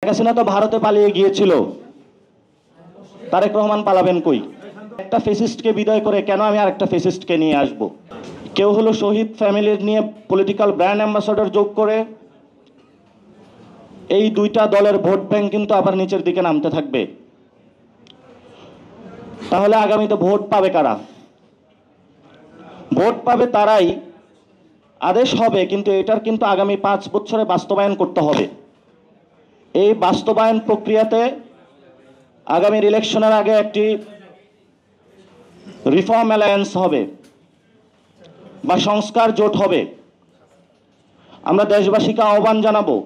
হাসিনা তো ভারতে পালিয়ে গিয়েছিল, তারেক রহমান পালাবেন কই? একটা ফেসিস্টকে বিদায় করে কেন আমি আরেকটা ফেসিস্টকে নিয়ে আসব? কেউ হলো শহীদ ফ্যামিলির নিয়ে পলিটিক্যাল ব্র্যান্ড অ্যাম্বাসাডর যোগ করে এই দুইটা দলের ভোট ব্যাংক কিন্তু আবার নিচের দিকে নামতে থাকবে। তাহলে আগামীতে ভোট পাবে কারা? ভোট পাবে তারাই। আদেশ হবে, কিন্তু এটার কিন্তু আগামী 5 বছরে বাস্তবায়ন করতে হবে। এই বাস্তবায়ন প্রক্রিয়াতে আগামীর ইলেকশনের আগে একটি রিফর্ম অ্যালায়েন্স হবে বা সংস্কার জোট হবে। আমরা দেশবাসীকে আহ্বান জানাবো,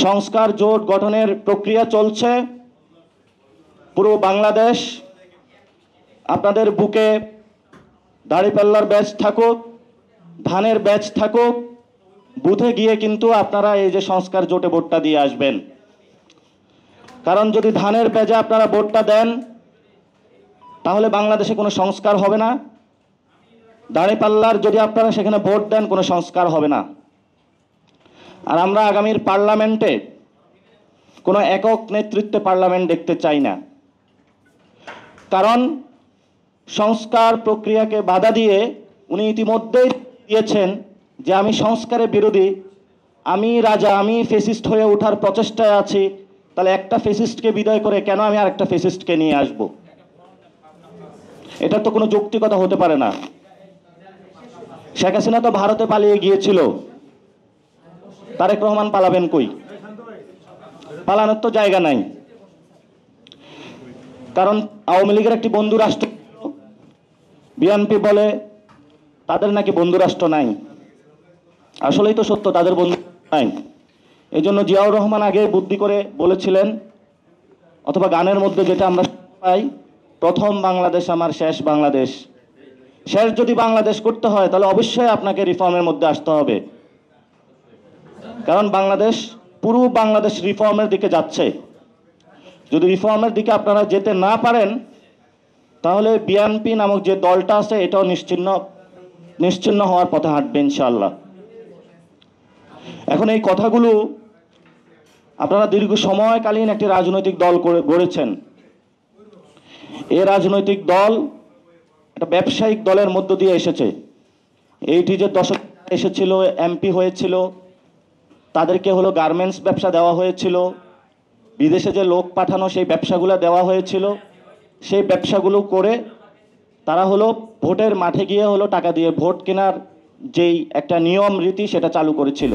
সংস্কার জোট গঠনের প্রক্রিয়া চলছে। পুরো বাংলাদেশ আপনাদের বুকে দাড়িপাল্লার ব্যাচ থাকুক, ধানের ব্যাচ থাকুক, বুথে গিয়ে কিন্তু আপনারা এই যে সংস্কার জোটে ভোটটা দিয়ে আসবেন। কারণ যদি ধানের ব্যাচে আপনারা ভোটটা দেন তাহলে বাংলাদেশে কোনো সংস্কার হবে না। দাড়িপাল্লার যদি আপনারা সেখানে ভোট দেন কোনো সংস্কার হবে না। আর আমরা আগামীর পার্লামেন্টে কোনো একক নেতৃত্বে পার্লামেন্ট দেখতে চাই না। কারণ সংস্কার প্রক্রিয়াকে বাধা দিয়ে উনি ইতিমধ্যেই দিয়েছেন যে আমি সংস্কারের বিরোধী, আমি রাজা, আমি ফেসিস্ট হয়ে ওঠার প্রচেষ্টায় আছি। তাহলে একটা ফেসিস্টকে বিদায় করে কেন আমি আরেকটা ফেসিস্টকে নিয়ে আসব? এটা তো কোনো যৌক্তিকতা হতে পারে না। শেখ হাসিনা তো ভারতে পালিয়ে গিয়েছিল, তারেক রহমান পালাবেন কই? পালানোর তো জায়গা নাই। কারণ আওয়ামী লীগের একটি বন্ধু রাষ্ট্র, বিএনপি বলে তাদের নাকি বন্ধু রাষ্ট্র নাই। আসলেই তো সত্য, তাদের বন্ধু নাই। এই জন্য জিয়াউর রহমান আগে বুদ্ধি করে বলেছিলেন, অথবা গানের মধ্যে যেটা আমরা পাই, প্রথম বাংলাদেশ আমার শেষ বাংলাদেশ। শেষ যদি বাংলাদেশ করতে হয় তাহলে অবশ্যই আপনাকে রিফর্মের মধ্যে আসতে হবে। কারণ বাংলাদেশ, পুরো বাংলাদেশ রিফর্মের দিকে যাচ্ছে। যদি রিফর্মের দিকে আপনারা যেতে না পারেন তাহলে বিএনপি নামক যে দলটা আছে এটাও নিশ্চিহ্ন হওয়ার পথে হাঁটবে ইনশাআল্লাহ। এখন এই কথাগুলো আপনারা দীর্ঘ সময়কালীন একটি রাজনৈতিক দল গড়েছেন। এই রাজনৈতিক দল একটা ব্যবসায়িক দলের মধ্য দিয়ে এসেছে। এইটি যে দশক এসেছিল, এমপি হয়েছিল, তাদেরকে হলো গার্মেন্টস ব্যবসা দেওয়া হয়েছিল, বিদেশে যে লোক পাঠানো সেই ব্যবসাগুলো দেওয়া হয়েছিল। সেই ব্যবসাগুলো করে তারা হলো ভোটের মাঠে গিয়ে হলো টাকা দিয়ে ভোট কেনার যেই একটা নিয়ম রীতি সেটা চালু করেছিল।